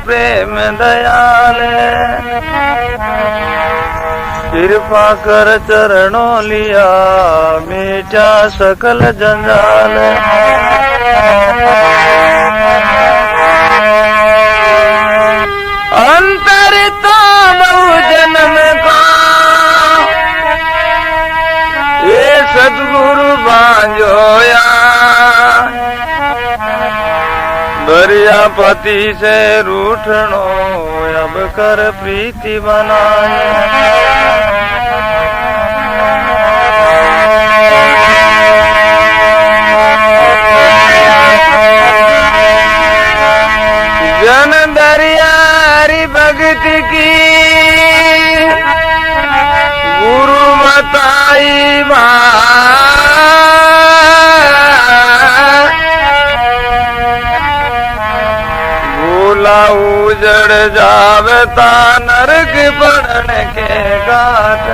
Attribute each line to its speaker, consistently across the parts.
Speaker 1: प्रेम दयाल कृपा कर चरणों लिया मीठा सकल जंजाल अंतर तो बहु जन्म को ये सतगुरु बांझोया दरियापति से रूठनो अब कर प्रीति बनाए जन दरियारी भक्ति की गुरु बताई उजड़ जावता नरक पड़ने के घाट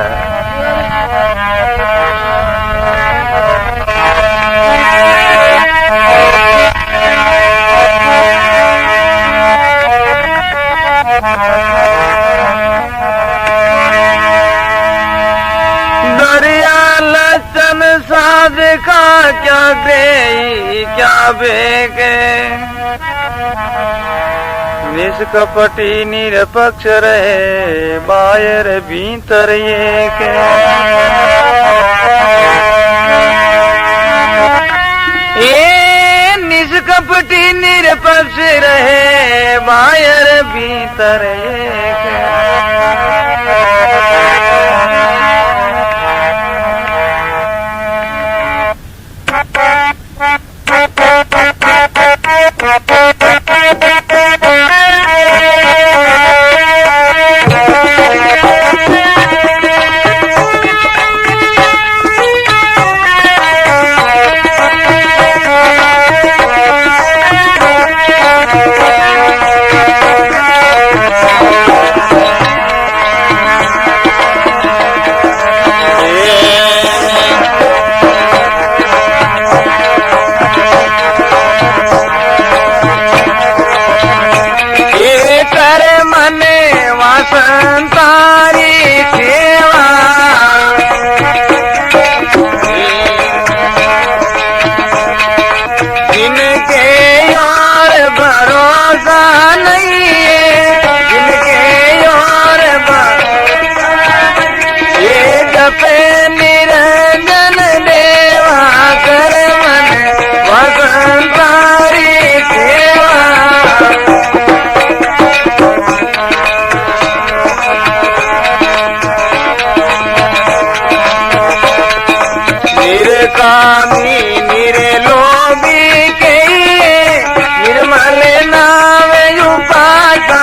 Speaker 1: दरिया लचन साध का क्या गई क्या बेगे निष्कपटी निरपक्ष रहे बाहर भीतर एक ये निष्कपटी निरपक्ष रहे बाहर भीतर एक संतारी सेवा जिनके और भरोसा नहीं है जिनके और ये जपे निरंजन देवा कर मन वसंतारी सेवा कामी निरे लोभी के निर्मल नाम उपासा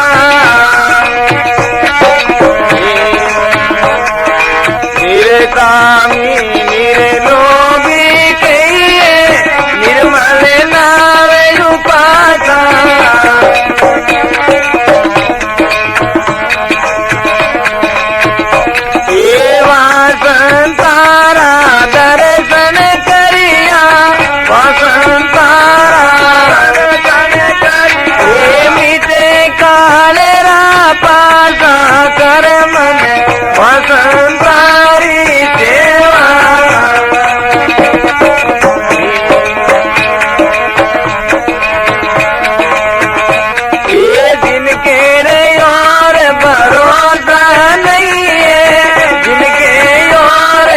Speaker 1: निरे कामी निरे लोभी के निर्मल नाम उपासा संतारा दर्शन करिया मिटे काले पासा कर मन वसंतारी सेवा ये दिन के रे और भरोसा नहीं है जिनके और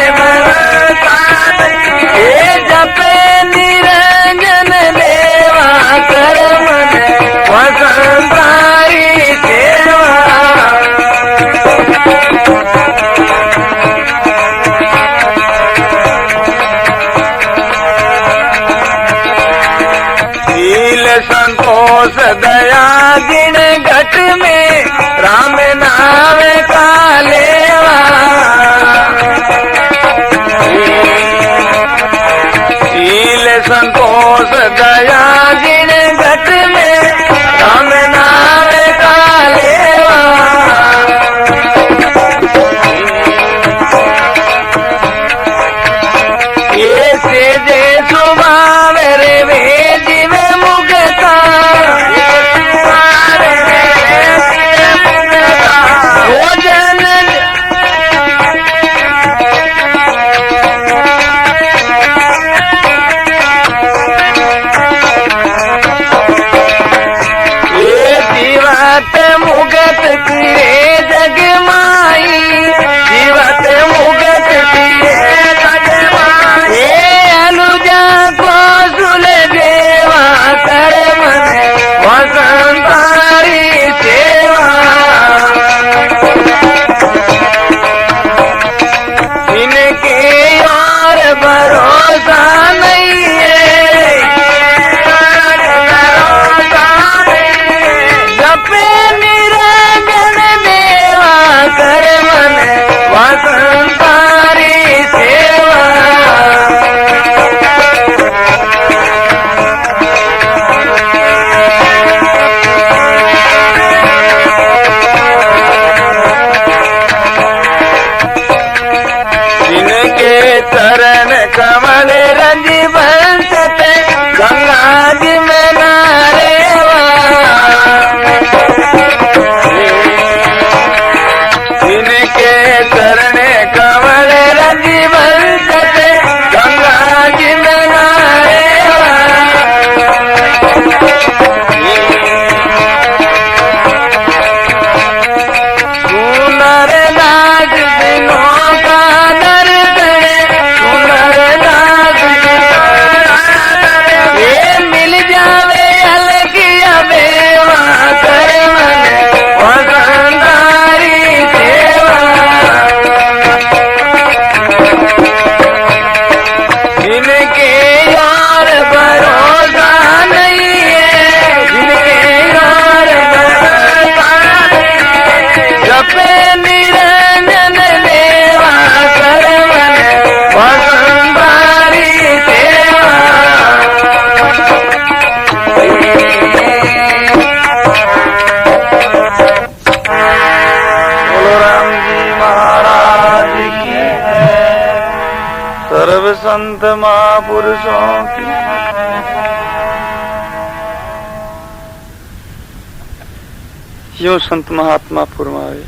Speaker 1: सर्व संत महापुरुषों की। यूं संत महात्मा फरमावे,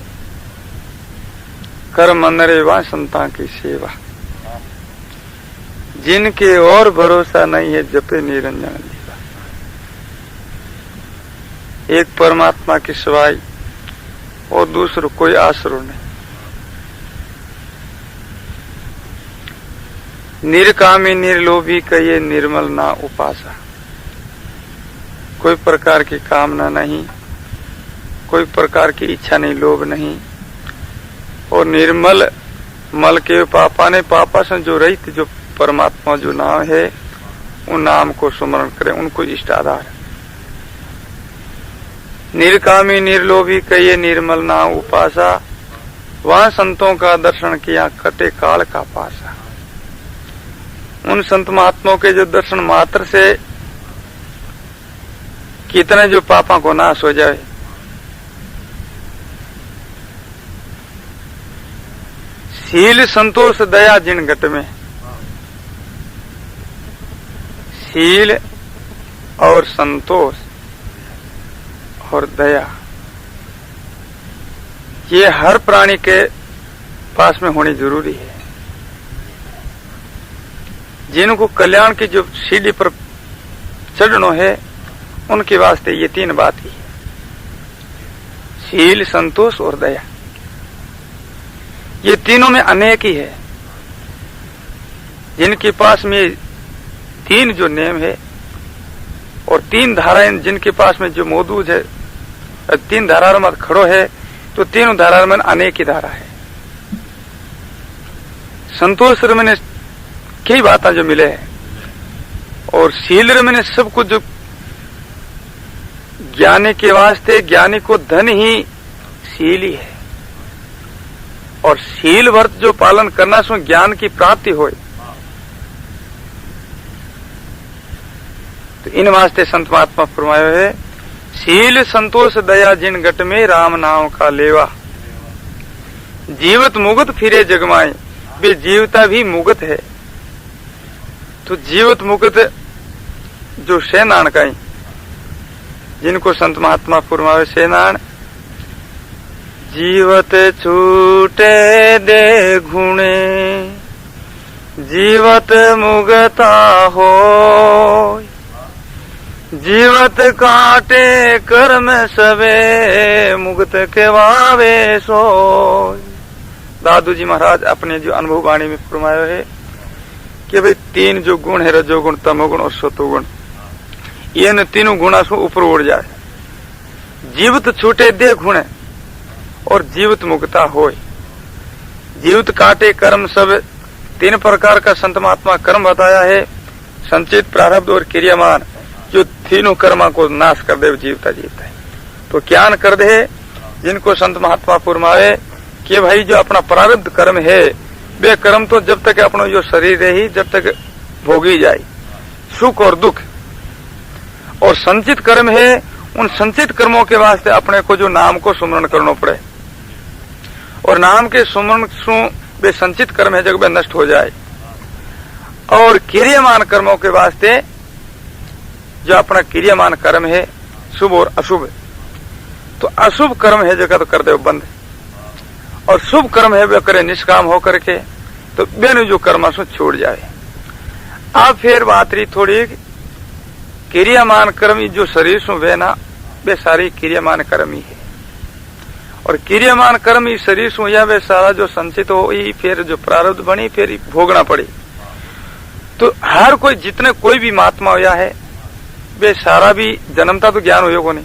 Speaker 1: कर मन रे वा संता की सेवा, जिनके और भरोसा नहीं है जपे निरंजन जीवा। एक परमात्मा की सिवाय और दूसरो कोई आसरो नहीं। निर्कामी निर्लोभी कहिए निर्मल ना उपासा। कोई प्रकार की कामना नहीं, कोई प्रकार की इच्छा नहीं, लोभ नहीं। और निर्मल मल के पापा ने पापा से जो रहित जो परमात्मा जो नाम है, उन नाम को स्मरण करें, उनको इष्ट आधार। निर्कामी निर्लोभी कहिए निर्मल ना उपासा, वहां संतों का दर्शन किया कटे काल का पासा। उन संत महात्माओं के जो दर्शन मात्र से कितने जो पापा को नाश हो जाए। शील संतोष दया जिन घट में, शील और संतोष और दया ये हर प्राणी के पास में होनी जरूरी है। जिनको कल्याण की जो सीढ़ी पर चढ़नो है, उनके वास्ते ये तीन बात ही है, शील संतोष और दया। ये तीनों में अनेक ही है। जिनके पास में तीन जो नेम है और तीन धाराएं जिनके पास में जो मौजूद है, तीन धारा में खड़ो है, तो तीनों धारा में अनेक ही धारा है। संतोष में कई बातें जो मिले हैं, और शील में सब कुछ जो ज्ञानी के वास्ते, ज्ञानी को धन ही शील ही है। और शील व्रत जो पालन करना सो ज्ञान की प्राप्ति होए। तो इन वास्ते संत महात्मा फरमायो है, शील संतोष दया जिन घट में राम नाम का लेवा, जीवत मुगत फिरे जगमाए। वे जीवता भी मुगत है। तो जीवत मुगत जो सेनान का, जिनको संत महात्मा फरमावे सेनान, जीवत छूटे दे घुणे, जीवत मुगता हो, जीवत काटे कर्म सवे, मुगत के वावे सोय। दादू जी महाराज अपने जो अनुभव वाणी में फरमाया है कि भाई तीन जो गुण है, रजोगुण तमोगुण और सतोगुण, ये न तीनों गुणा से ऊपर उड़ जाए। जीवित छूटे दे घुणे और जीवित मुक्ता होय। जीवित काटे कर्म सब, तीन प्रकार का संत महात्मा कर्म बताया है, संचित प्रारब्ध और क्रियामान, जो तीनों कर्मा को नाश कर दे जीवता जीवता है। तो ज्ञान कर दे जिनको संत महात्मा फरमावे कि भाई जो अपना प्रारब्ध कर्म है, वे कर्म तो जब तक अपना जो शरीर है ही जब तक भोगी जाए सुख और दुख। और संचित कर्म है, उन संचित कर्मों के वास्ते अपने को जो नाम को सुमरण करना पड़े, और नाम के सुमरण सु वे संचित कर्म है जब वे नष्ट हो जाए। और क्रियमान कर्मों के वास्ते जो अपना क्रियमान कर्म है शुभ और अशुभ, तो अशुभ कर्म है जगह तो कर दे बंद, और शुभ कर्म है वे करे निष्काम होकर के, तो बेनु जो कर्म सु छोड़ जाए। अब फिर बात रही थोड़ी क्रियामान कर्म जो शरीर सु वे ना, वे सारी क्रियामान कर्म ही है। और क्रियामान कर्म ही शरीर सु या वे सारा जो संचित हो, फिर जो प्रारब्ध बनी फिर भोगना पड़ी। तो हर कोई जितने कोई भी महात्मा होया है, वे सारा भी जन्मता तो ज्ञान हो नहीं।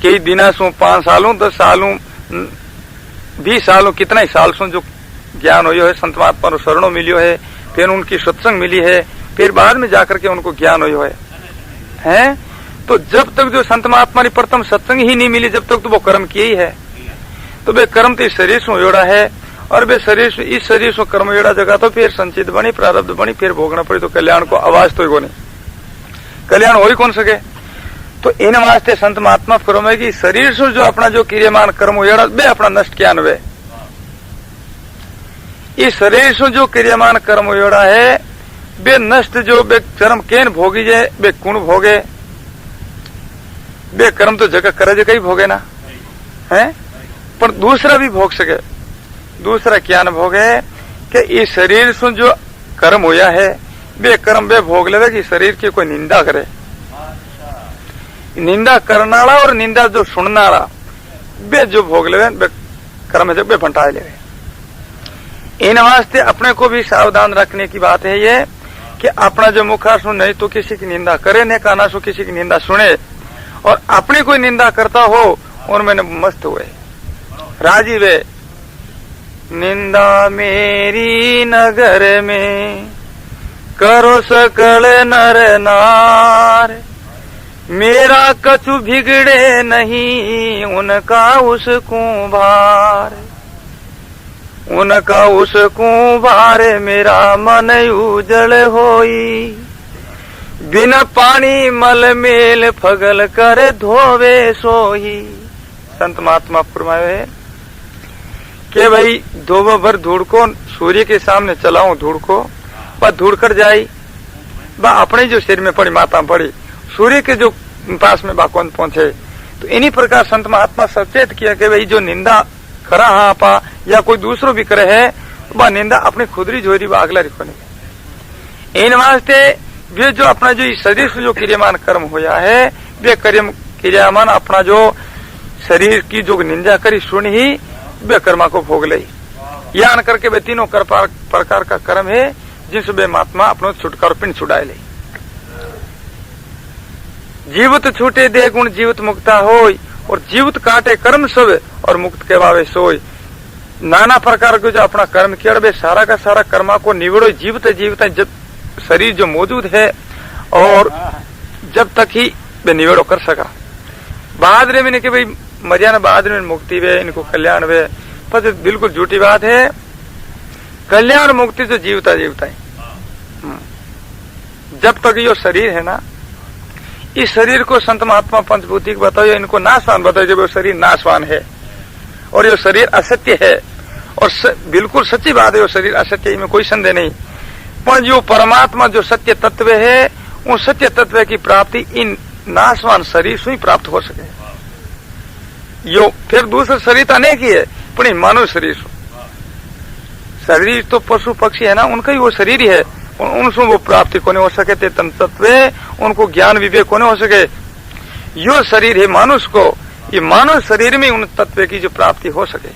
Speaker 1: कई दिना सु 5 सालों 10 सालों 20 सालों कितना ही साल सु जो ज्ञान हो है, संत महात्मा शरणों मिलियो है, फिर उनकी सत्संग मिली है, फिर बाद में जाकर के उनको ज्ञान हो है। तो जब तक जो संत महात्मा ने प्रथम सत्संग ही नहीं मिली, जब तक तो वो कर्म किए ही है। तो वे कर्म तो इस शरीर से जोड़ा है, और वे शरीर इस शरीर से कर्म जोड़ा जगह तो फिर संचित बनी, प्रारब्ध बनी, फिर भोगना पड़ी। तो कल्याण को आवाज तो ही नहीं, कल्याण हो ही कौन सके। तो इन वास्ते संत महात्मा फरमाए कि शरीर से जो अपना जो क्रियमान कर्म जोड़ा वे अपना नष्ट किया वे। इस शरीर से जो क्रियमान कर्म होड़ा है बे नष्ट जो बे कर्म केन भोगी जाए बे कुण भोगे बे कर्म तो जगह करे जे कई भोगे ना है पर दूसरा भी भोग सके। दूसरा क्या न भोगे कि इस शरीर से जो कर्म होया है बे कर्म बे भोग ले कि शरीर की कोई निंदा करे। निंदा करनाला और निंदा जो सुननाला बे जो भोग ले बे कर्म जब बे फंटाए ले। इन वास्ते अपने को भी सावधान रखने की बात है ये कि अपना जो मुखा सुन नहीं तो किसी की निंदा करे, न काना सो किसी की निंदा सुने, और अपनी कोई निंदा करता हो और मैंने मस्त हुए राजी वे। निंदा मेरी नगर में करो सकल नर नार, मेरा कछु बिगड़े नहीं उनका उस कुंभार। उनका उस कुंभार मेरा मन उजड़ होई, बिना पानी मल मेल फगल कर धोवे सोही। संत महात्मा फरमाए कि भाई धोबो भर धूड़ को सूर्य के सामने चलाऊं धूड़ को, बस धूड़ कर जाई बा अपने जो सिर में पड़ी माता पड़ी, सूर्य के जो पास में बाकौन पहुंचे। तो इन्हीं प्रकार संत महात्मा सचेत किया कि भाई जो निंदा करा हाँ पा या कोई दूसरों भी करे है वह निंदा अपनी खुदरी जोरी व अगला रिखो नहीं। इन वास्ते वे जो अपना जो शरीर से जो क्रियमान कर्म होया है वे क्रियामान अपना जो शरीर की जो निंदा करी सुन ही वे कर्मा को भोग ले। यान करके वे तीनों प्रकार का कर्म है जिनसे वे महात्मा अपनो छुटकारो पिंड छुड़ाए ले। जीवित छूटे दे गुण जीवित मुक्ता होय, और जीवित काटे कर्म सब और मुक्त के वावे सोय। नाना प्रकार के जो अपना कर्म किया वे सारा का सारा कर्मा को निवड़ो जीवित जीवित जब शरीर जो मौजूद है और जब तक ही वे निवड़ो कर सका। बाद में कि भाई मरिया बाद में मुक्ति वे इनको कल्याण वे, पर बिल्कुल झूठी बात है। कल्याण मुक्ति तो जीवता जीवता है। जब तक ये शरीर है ना, इस शरीर को संत महात्मा पंचभूति को बताओ, इनको नाशवान बताओ जब वो शरीर नाशवान है और ये शरीर असत्य है, और बिल्कुल सच्ची बात है वो शरीर असत्य में कोई संदेह नहीं। पर जो परमात्मा जो सत्य तत्व है उन सत्य तत्व की प्राप्ति इन नाशवान शरीर से ही प्राप्त हो सके। यो फिर दूसरा शरीर तो अनेक ही है पर मानव शरीर तो पशु पक्षी है ना, उनका ही वो शरीर ही है, उनसे वो प्राप्ति को नहीं हो सके ते तत्व उनको ज्ञान विवेक को नहीं हो सके। यो शरीर है मानुष को, ये मानव शरीर में उन तत्व की जो प्राप्ति हो सके।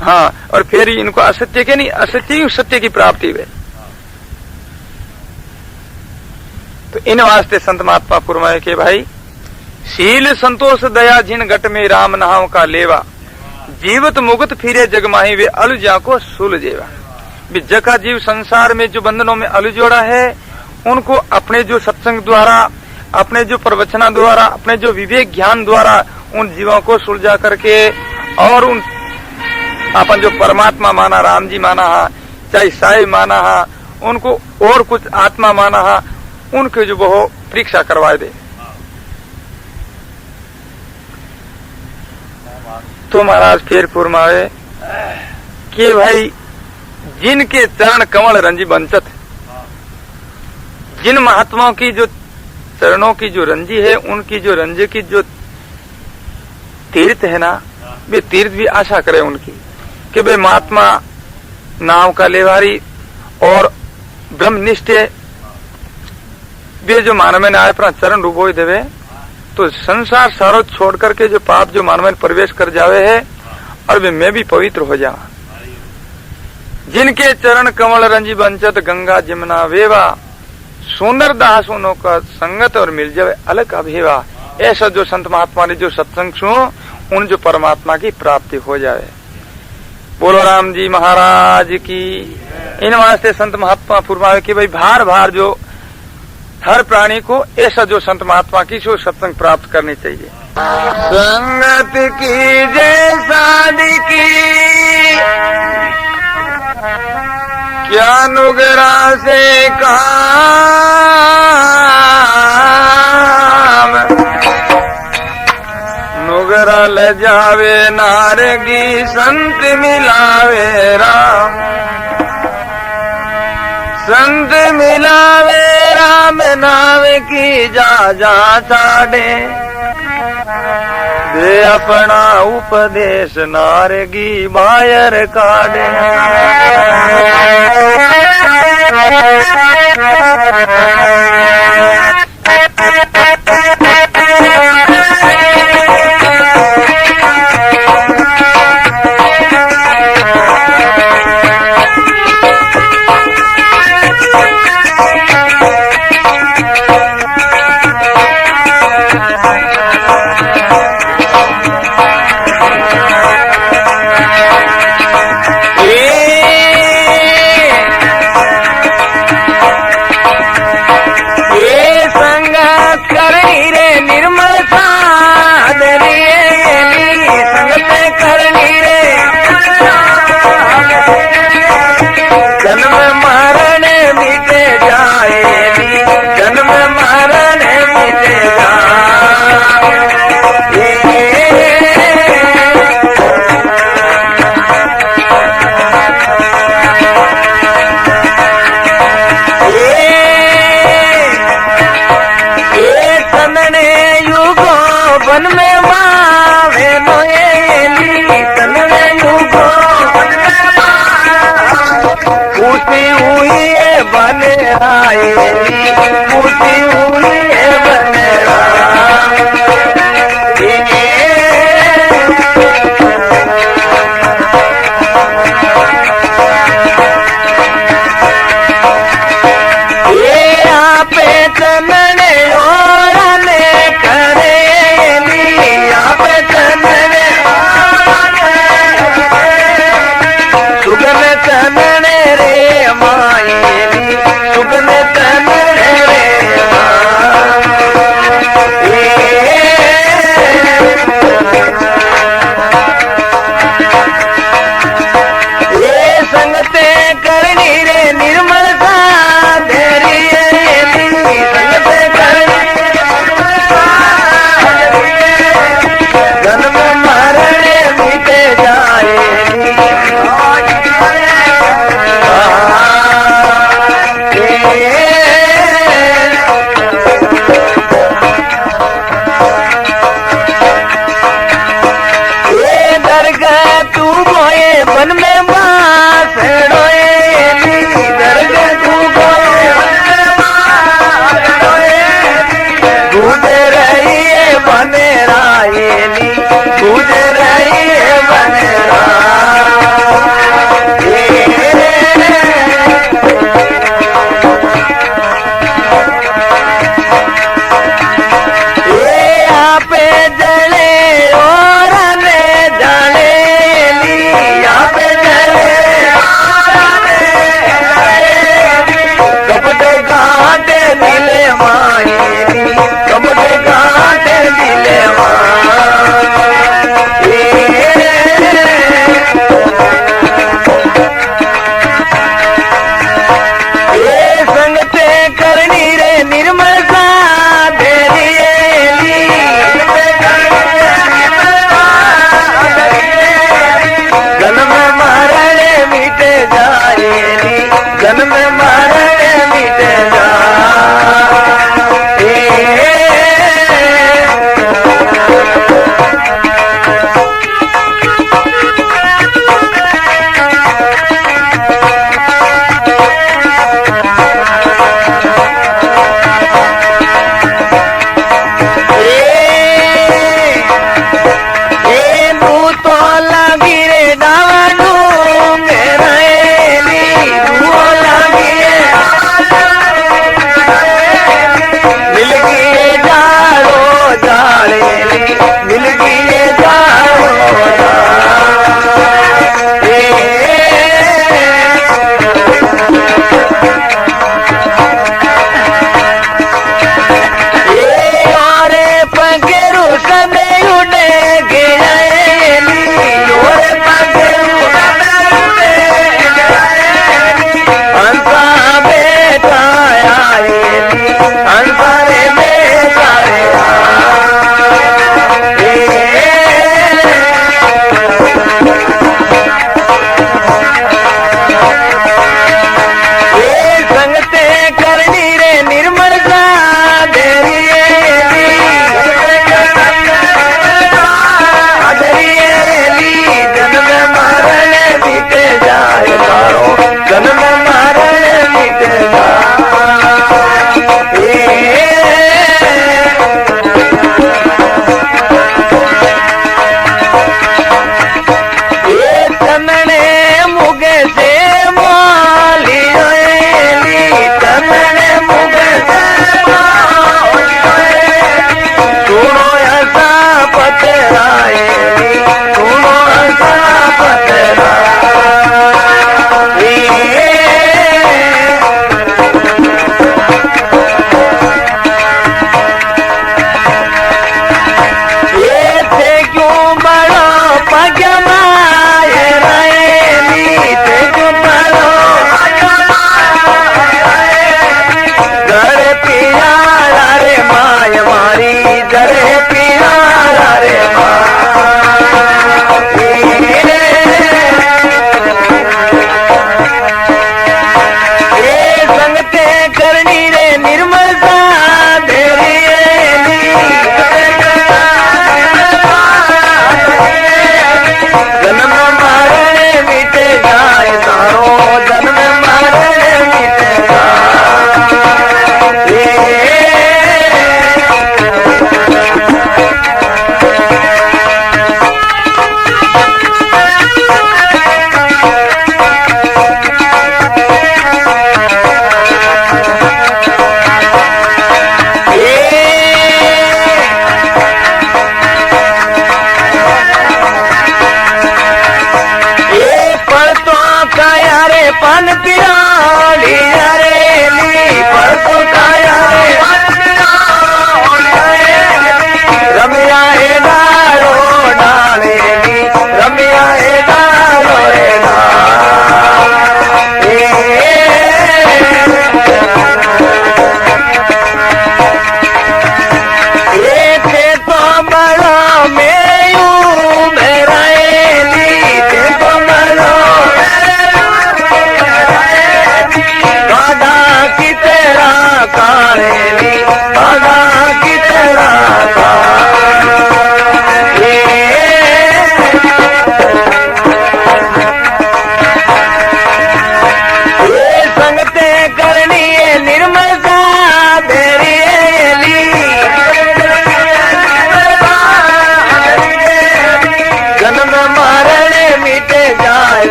Speaker 1: हाँ, और फिर इनको असत्य के नहीं, असत्य ही सत्य की प्राप्ति है। तो इन वास्ते संत महात्मा फरमाए के भाई शील संतोष दया जिन घट में राम नाम का लेवा, जीवत मुगत फिरे जग माही वे अलुजा को सुलझेवा। जका जीव संसार में जो बंधनों में अलझोड़ा है उनको अपने जो सत्संग द्वारा, अपने जो प्रवचना द्वारा, अपने जो विवेक ज्ञान द्वारा उन जीवों को सुलझा करके और उन अपन जो परमात्मा माना, राम जी माना हा, चाहे साई माना हा, उनको और कुछ आत्मा माना हा, उनके जो वो परीक्षा करवाए दे। तो महाराज फिर फरमाए कि भाई जिनके चरण कमल रंजी बंचत, जिन महात्माओं की जो चरणों की जो रंजी है, उनकी जो रंज की जो तीर्थ है ना, वे तीर्थ भी आशा करे उनकी कि वे महात्मा नाम का लेवारी और ब्रह्मनिष्ठ वे जो मानव में आए अपना चरण डूबो देवे तो संसार सारो छोड़ करके जो पाप जो मानव में प्रवेश कर जावे है और वे मैं भी पवित्र हो जावा। जिनके चरण कमल रंजी बंचत गंगा जमुना वेवा, सुंदर दासों का संगत और मिल जावे अलग अभेवा। ऐसा जो संत महात्मा ने जो सत्संग सुनो उन जो परमात्मा की प्राप्ति हो जाए। बोलो राम जी महाराज की। इन वास्ते संत महात्मा फरमावे कि भाई भार भार जो हर प्राणी को ऐसा जो संत महात्मा की जो सत्संग प्राप्त करनी चाहिए। संगत की जैसा की क्या नुगरा से काम, नुगरा ले जावे नारगी संत मिलावे राम। संत मिलावे राम नाम की जा जा छाड़े दे अपना उपदेश नारगी बायर काढ़े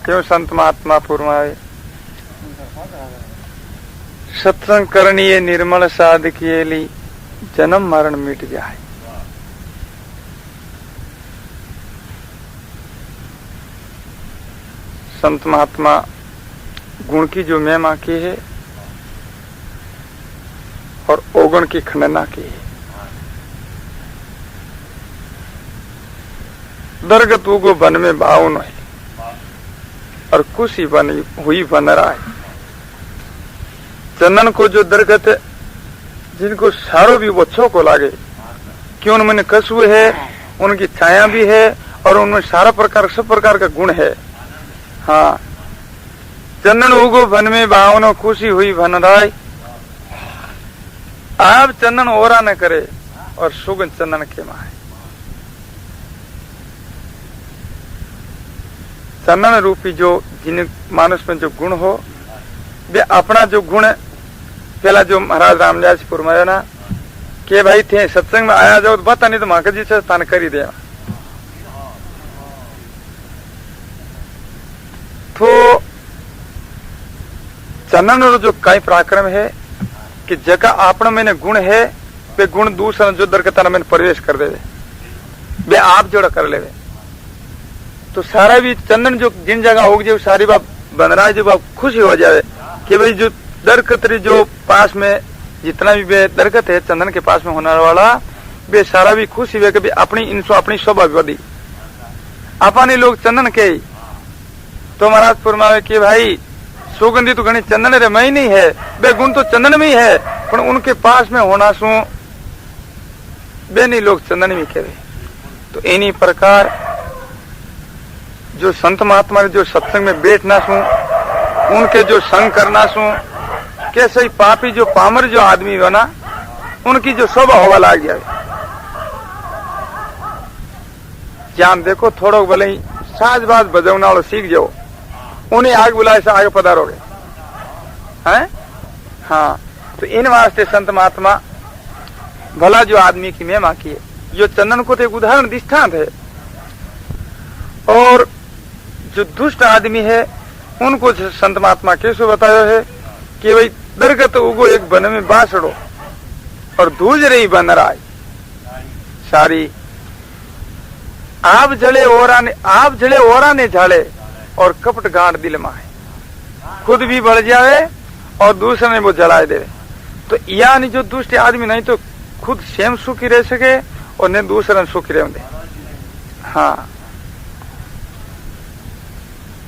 Speaker 1: क्यों संत महात्मा फरमाए सत्संग करनी निर्मल साधकिए ली जन्म मरण मिट जाए। संत महात्मा गुण की जो महिमा की है और अवगुण की खंडना की है। दरगत उगो वन में बावन है और खुशी बनी हुई बन रहा है। चंदन को जो दरगत जिनको सारो भी वो अच्छो को लागे कि उनमें खुशबू है, उनकी छाया भी है और उनमें सारा प्रकार सब प्रकार का गुण है। हाँ, चंदन उगो वन में बावन खुशी हुई बन रहा है। आप चंदन ओरा न करे और सुगंध चंदन के माए। चंदन रूपी जो जिन मानुष में जो गुण हो वे अपना जो गुण पहला जो महाराज रामदास जी फरमाया ना कि भाई थे सत्संग में आया जाओ तो बता, नहीं तो माँ जी से स्थान कर ही दे। तो चंदन जो कई पराक्रम है कि जगह आपने मैंने गुण है वे गुण दूसरा जो दरकता मैंने प्रवेश कर दे वे आप जोड़ा कर ले। तो सारा भी चंदन जो जिन जगह होगी जो सारी बात बन रहा है जो बात खुशी हो जाए कि भाई जो दरकत जो पास में जितना भी वे दरकत है चंदन के पास में होने वाला वे सारा भी खुशी वे कभी अपनी इनसो अपनी शोभा बदी अपने लोग चंदन के। तो महाराज फरमावे कि भाई सुगंधी तो घनी चंदन रे मई नहीं है, वे गुण तो चंदन में ही है पर उनके पास में होना सु वे नहीं लोग चंदन में कहे। तो इन्हीं प्रकार जो संत महात्मा जो सत्संग में बैठना सु उनके जो संग करना सु कैसे ही पापी जो पामर जो आदमी बना उनकी जो शोभा होवा लाग जाए। जान देखो थोड़ो भले ही साज बाज बजवना वालों सीख जाओ, उन्हें आग बुलाए से आगे पधारोगे हैं। हाँ, तो इन वास्ते संत महात्मा भला जो आदमी की महिमा की है जो चंदन को तो एक उदाहरण दृष्टांत है। और जो दुष्ट आदमी है उनको संत महात्मा कैसे बताया है कि भाई दरगत उगो एक वन में बासड़ो और धूज रही बन रहा है सारी। आप जले ओरा ने झाले और कपट गांठ दिल में है, खुद भी बढ़ जावे और दूसरे ने वो जलाए दे। तो यानी जो दुष्ट आदमी नहीं तो खुद स्वयं सुखी रह सके और न दूसरे सुखी रह दे। हाँ,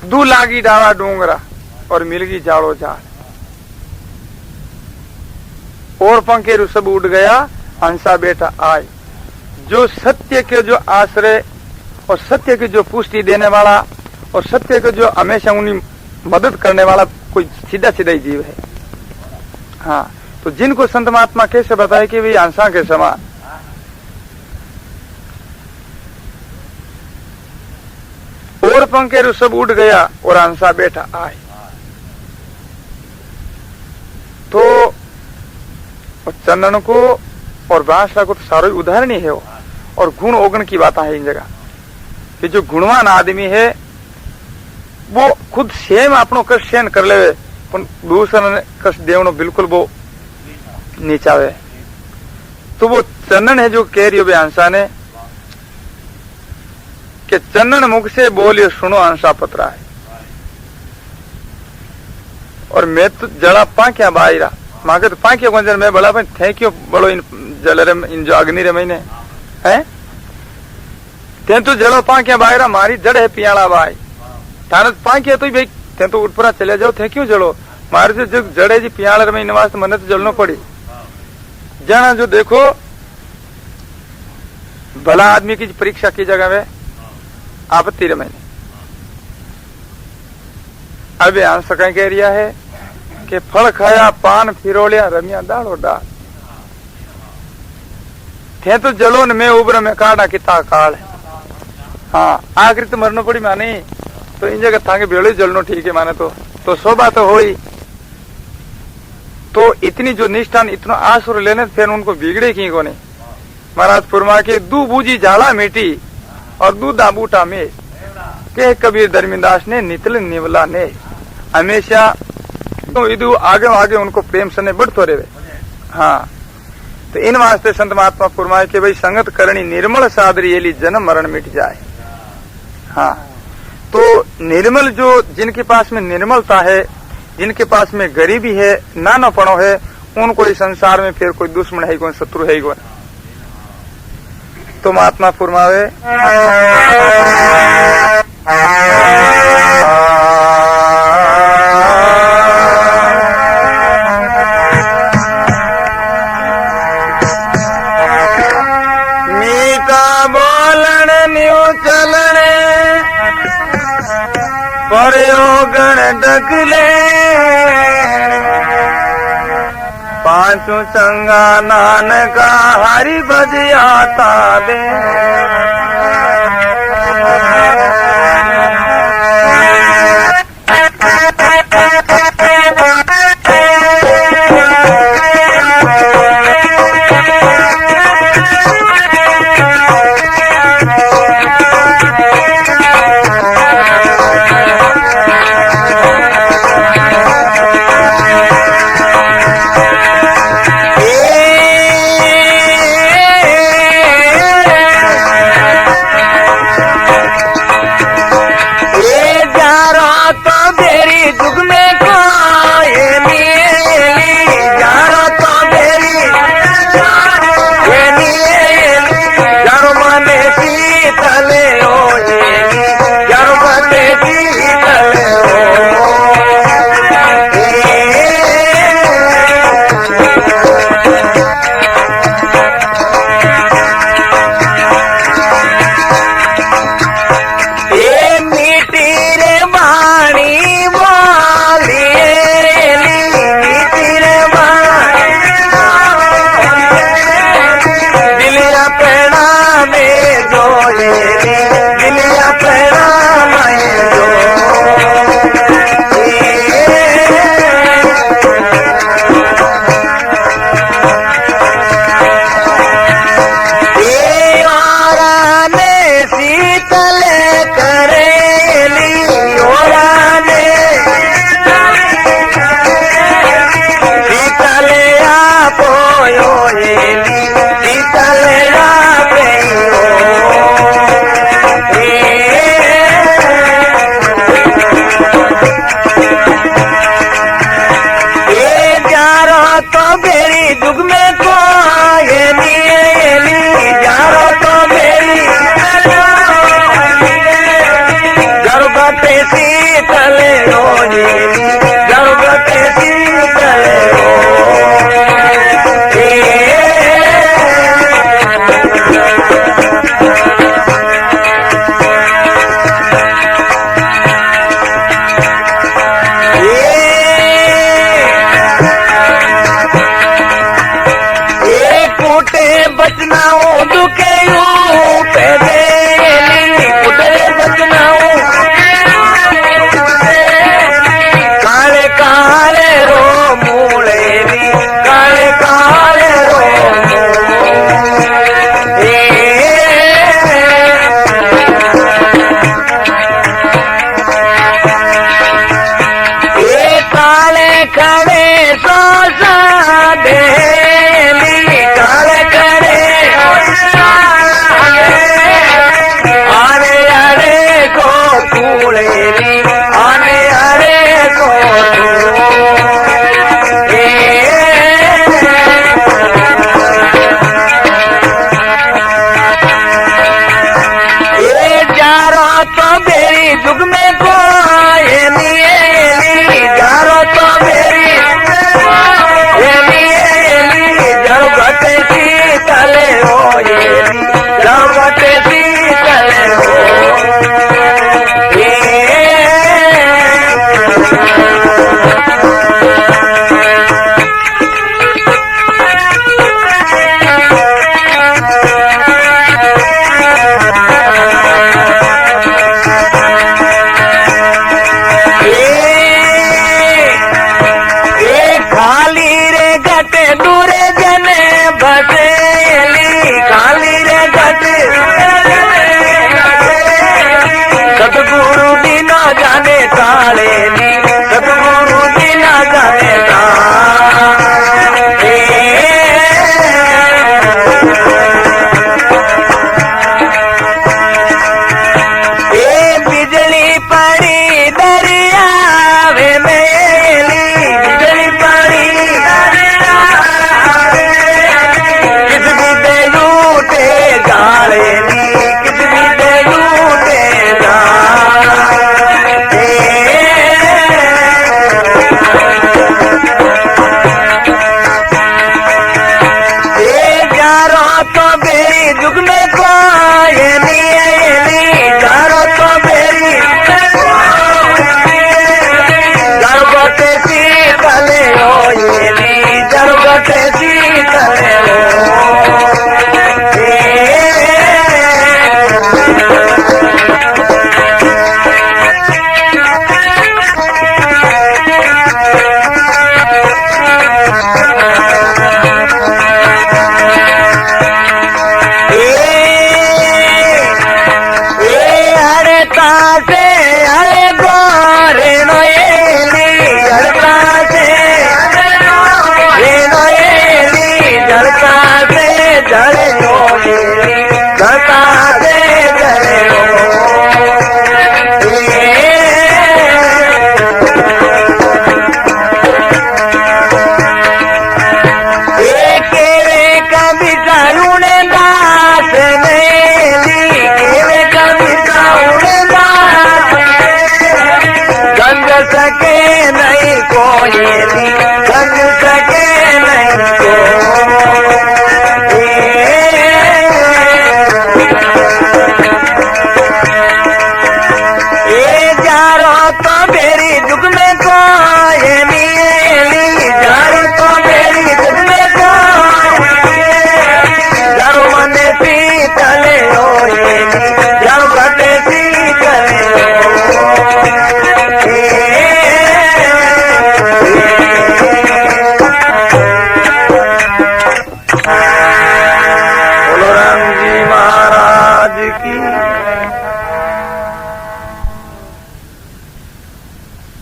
Speaker 1: दू लागी डावा डूंगरा और मिलगी जाड़ो जाड़ और पंखेरु सब उड़ गया हंसा बेटा आए। जो सत्य के जो आश्रय और सत्य की जो पुष्टि देने वाला और सत्य को जो हमेशा उन्हें मदद करने वाला कोई सीधा सीधा ही जीव है। हाँ, तो जिनको संत महात्मा कैसे बताए कि भाई हंसा के समान और पंखेरु सब उड़ गया और हंसा बेटा आए। तो चंदन को और बांसुरी को तो सारो ही उदाहरण ही है वो। और गुण अवगुण की बात है इन जगह कि जो गुणवान आदमी है वो खुद स्वयं अपनो कष्ट सहन कर ले पर दूसरा ने कष्ट देवनो बिल्कुल वो नीचावे। तो वो चंदन है जो कह रही हो हंसा ने कि चंदन मुख से बोलियो सुनो हंसा पतरा है। और मैं तो जड़ा पाक्या बाईरा मांगे तो पाक्या गुंजर मैं बड़ा पर थे क्यों बड़ो इन जल रे इन जो अग्नि रे महीने है ते तो जड़ो पाक्या बाईरा मारी जड़ है पियाला बाई थाने पाक्या तो भाई ते तो ऊपर चले जाओ थे क्यों जड़ो मारे जो जड़े जी पियाला रे महीने वास्ते मने तो जलनो पड़ी। जाना जो देखो भला आदमी की परीक्षा की जगह में आपत्ति रे महीने अब आंस कह रिया है कि फल खाया पान फिरोलिया रमिया दाड़ो डाल थे तो जलो न मैं उबर में काड़ा किता काल है। हाँ, आखिर तो मरनो पड़ी माने तो इन जगह थांगे बेड़ो जलनो ठीक है माने तो शोभा तो हो ही। तो इतनी जो निष्ठान इतना आसुर लेने फिर उनको बिगड़े की को नहीं। महाराज फरमा के दू बूझी झाला मिटी और दूधा बूटा में के कबीर धर्मीदास ने नितल निवला ने हमेशा तो इधु आगे आगे उनको प्रेम सने बढ़तो रहे। हाँ, तो इन वास्ते संत महात्मा फरमाए कि भाई संगत करनी निर्मल सादरी एली जन्म मरण मिट जाए। हाँ, तो निर्मल जो जिनके पास में निर्मलता है, जिनके पास में गरीबी है, नानापणो है, उनको इस संसार में फिर कोई दुश्मन है, कोई शत्रु है कोई। तो महात्मा फरमावे मीठा बोलन न्यू चलने प्रयोगण डकले पांचों संगा नानका हरि भजियाता दे।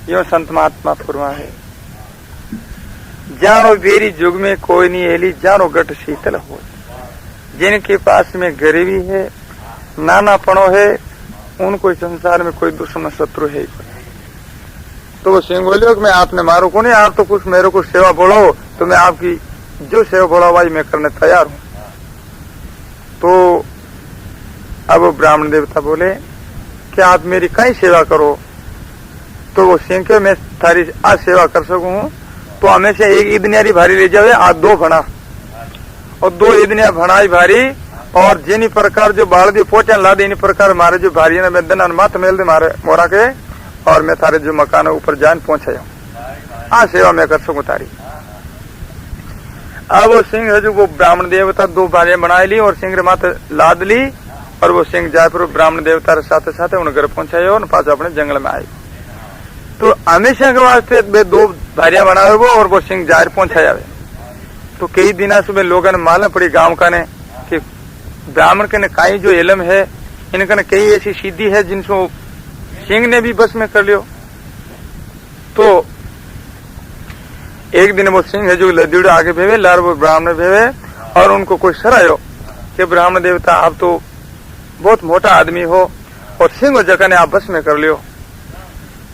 Speaker 1: यो संत महात्मा फुरमा है। जानो बेरी जुग में कोई नहीं एली, जानो गट शीतल हो। जिनके पास में गरीबी है, नानापणो है, उनको संसार में कोई दुश्मन शत्रु है। तो वो सिंह बोलियो कि मैं आपने मारो को नहीं, आप तो कुछ मेरे को सेवा बोलो तो मैं आपकी जो सेवा बोला भाई मैं करने तैयार हूं। तो अब वो ब्राह्मण देवता बोले कि आप मेरी कहीं सेवा करो। तो वो सिंह के मैं थारी आज सेवा कर सकूं तो हमेशा एक इदनियारी भारी ले जावे, आज 2 भणा और 2 इदनिया भणाई भारी, और जिन प्रकार जो बाल दी पोचन ला दे इन प्रकार मारे जो भारी ने वेदन माथ मेल दे मारे मोरा के, और मैं थारे जो मकान ऊपर जान पहुंचाया आ सेवा मैं कर सकूं तारी। अब वो सिंह जो वो ब्राह्मण देवता 2 भारियां बना ली और सिंह माथ लाद ली, और वो सिंह जायपुर ब्राह्मण देवता के साथ साथ उन घर पहुंचाया और पास अपने जंगल में आए। तो हमेशा के वास्ते 2 भारियां बनाए वो, और वो सिंह जाहिर पहुंचाया। तो कई दिन सुबह लोगों ने मालूम पड़ी गांव का ने कि ब्राह्मण के ने काई जो इलम है, इनका ने कई ऐसी सिद्धि है जिनको सिंह ने भी बस में कर लियो। तो एक दिन वो सिंह है जो लदीड़ आगे भेवे, लार वो ब्राह्मण भेवे, और उनको कोई सरायो कि ब्राह्मण देवता आप तो बहुत मोटा आदमी हो और सिंह जगह ने आप बस में कर लियो।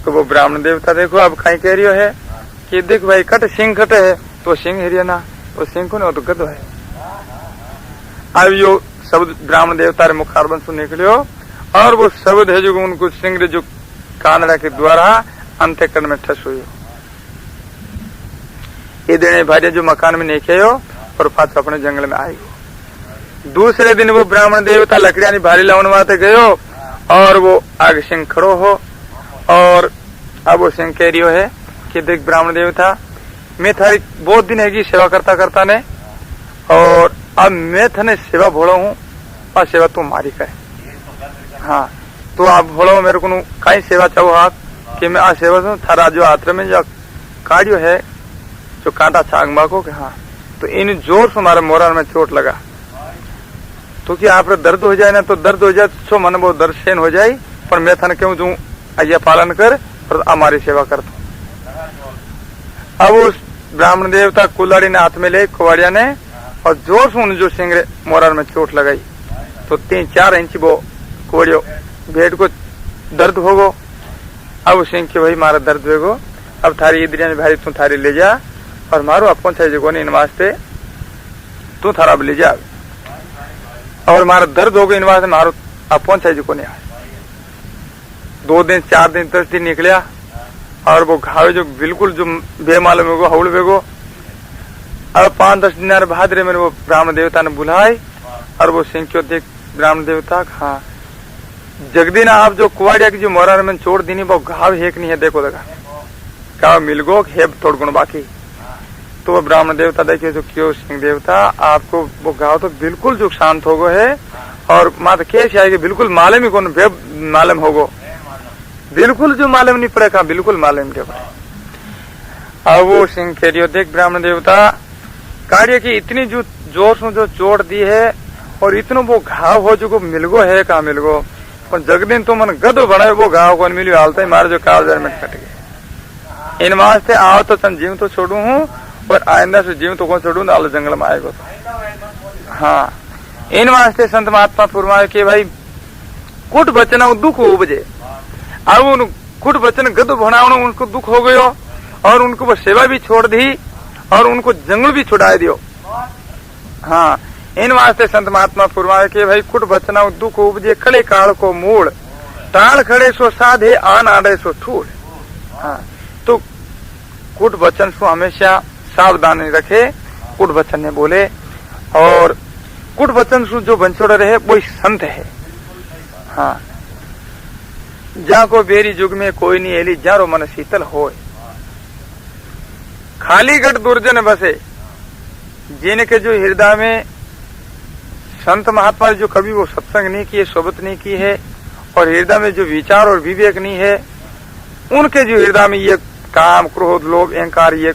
Speaker 1: तो वो ब्राह्मण देवता देखो अब कहीं कह रियो है कि देख भाई कट सिंह कट है, तो सिंह है ना, वो सिंह को नहीं, वो तो गधो है। अब यो शब्द ब्राह्मण देवता रे मुखारबंद से निकलियो, और वो शब्द है जो उनको सिंह जो कानड़ा के द्वारा अंत्यकरण में ठस हुई। ये दिन भाई जो मकान में नहीं खेयो और पास अपने जंगल में आई। दूसरे दिन वो ब्राह्मण देवता लकड़ियां भारी लावन वाते गयो, और वो आगे सिंह खड़ो हो, और अब वो सिंह कह रियो है कि देख ब्राह्मण देवता मैं थारी बहुत दिन है सेवा करता करता ने, और अब मैं थाने सेवा भोलो हूँ और सेवा तू मारी करे। हाँ तो आप भोलो मेरे को कई सेवा चाहो आप कि मैं आ सेवा दूं। थारा जो आत्र में जो काड़ियो है जो कांटा छांग माको के, हाँ तो इन जोर से हमारे मोरा में चोट लगा, तो कि आप दर्द हो जाए ना, तो दर्द हो जाए तो मन वो दर्द सहन हो जाए, पर मैं थाने क्यों दूं आज्ञा पालन कर और हमारी सेवा कर दो। अब उस ब्राह्मण देवता कुल्हाड़ी ने हाथ में ले कुवाड़िया ने, और जोर से जो सिंह मोरा में चोट लगाई, तो 3-4 इंच वो कुवाड़ियो भेड़ को दर्द होगो। अब सिंह के भाई मारा दर्द होगो, अब थारी इधरिया भाई तू थारी ले जा, और मारो आप पहुंचाई जो इन वास्ते तू थारा ले जा, और मारा दर्द हो गई इन वास्ते मारो आप पहुंचाई जो नहीं। 2 दिन 4 दिन 10 दिन निकलिया, और वो घाव जो बिल्कुल जो बेमालूम होगो हौल बेगो। अब 5-10 दिन बाद रे मेरे वो ब्राह्मण देवता ने बुलाई, और वो सिंह क्यों देख ब्राह्मण देवता, हाँ जगदीना आप जो कुवाड़िया की जो मोरा में छोड़ दी वो घाव हेक नहीं है, देखो देखा घाव मिल गो हेब थोड़ गुण बाकी। तो वो ब्राह्मण देवता देखिए जो क्यों सिंह देवता आपको वो घाव तो बिल्कुल जो शांत हो गो है, और मात कैसे आएगी बिल्कुल मालूम ही कौन मालूम होगो, बिल्कुल जो मालूम नहीं पड़ेगा, बिल्कुल मालूम नहीं पड़े। अब वो सिंह कह रही हो देख ब्राह्मण देवता कार्य की इतनी जो जोर से जो चोट दी है, और इतनो वो घाव हो जो मिलगो है कहा मिलगो, पर जगदिन तो मन गदो बनाए वो घाव को मिलियो हालता ही मारे जो कालजार में कट गए। इन वास्ते आओ तो तन जीव तो छोड़ू हूँ, और आइंदा से जीव तो कौन छोड़ू ना जंगल में आएगा। तो हाँ इन वास्ते संत महात्मा फुरमाए कि भाई कुट बचना दुख उपजे। अब उन कुट बचन गद भणावण उनको दुख हो गयो, और उनको वो सेवा भी छोड़ दी, और उनको जंगल भी छुड़ा दियो। हाँ इन वास्ते संत महात्मा फुरमाए कि भाई कुट बचना दुख उपजे, खड़े काल को मूल, टाल खड़े सो साधे आन आड़े सो ठूल। हाँ तो कुट बचन सो हमेशा सावधानी रखे, कुट बचन ने बोले, और कुट बचन सो जो बंचोड़ रहे वो संत है। हाँ जाको बेरी जुग में कोई नहीं एली, जारो मन शीतल होय। खाली गट दुर्जन बसे, जिनके जो हृदय में संत महात्मा जो कभी वो सत्संग नहीं किए, सोबत नहीं की है, और हृदय में जो विचार और विवेक नहीं है, उनके जो हृदय में ये काम क्रोध लोभ अहंकार ये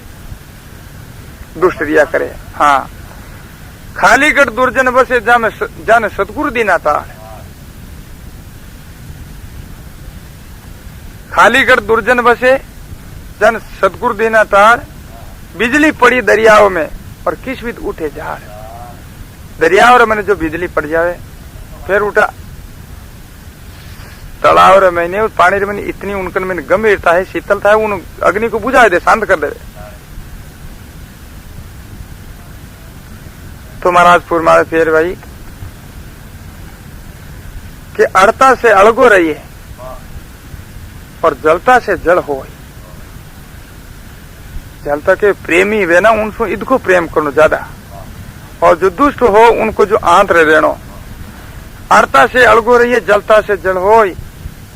Speaker 1: दुष्ट रिया करे। हाँ खाली गट दुर्जन बसे, जाने सतगुरु दीना था। खाली गट दुर्जन बसे, जन सदगुरु देना तार बिजली पड़ी दरियाओं में और किस विध उठे झाड़। दरियाओं रे मैंने जो बिजली पड़ जावे फिर उठा तालाब रे मैंने उस पानी रे मैंने इतनी उनकन मैंने गंभीरता है, शीतलता है, उन अग्नि को बुझा दे, शांत कर दे। तो महाराज फुरमाए फिर भाई कि अड़ता से अड़गो रहिए और जलता से जल हो। जलता के प्रेमी वे ना उनको इनको प्रेम करो ज्यादा, और जो दुष्ट हो उनको जो आंतर रहनो। अड़ता से अड़गो रहिए जलता से जल हो,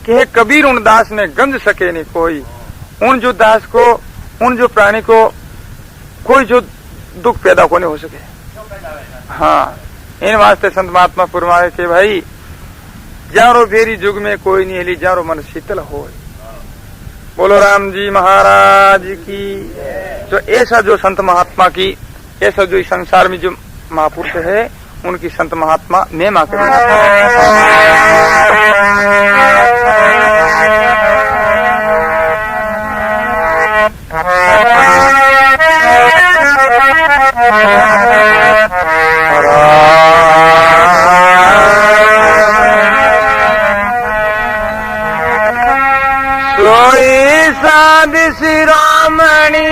Speaker 1: कि कबीर उन दास ने गंज सके नहीं कोई। उन जो दास को, उन जो प्राणी को कोई जो दुख पैदा को नहीं हो सके। हाँ, इन वास्ते संत महात्मा फरमाए कि भाई जारो फेरी जुग में कोई नहीं हिली, जारो मन शीतल हो। बोलो राम जी महाराज की। तो ऐसा जो संत महात्मा की, ऐसा जो इस संसार में जो महापुरुष है उनकी संत महात्मा महिमा करें। सोई साध शिरोमणि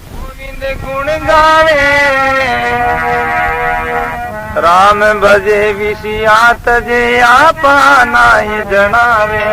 Speaker 1: गोविंद गुण गावे, राम भजे विषयात जे आपा नाहि जनावे।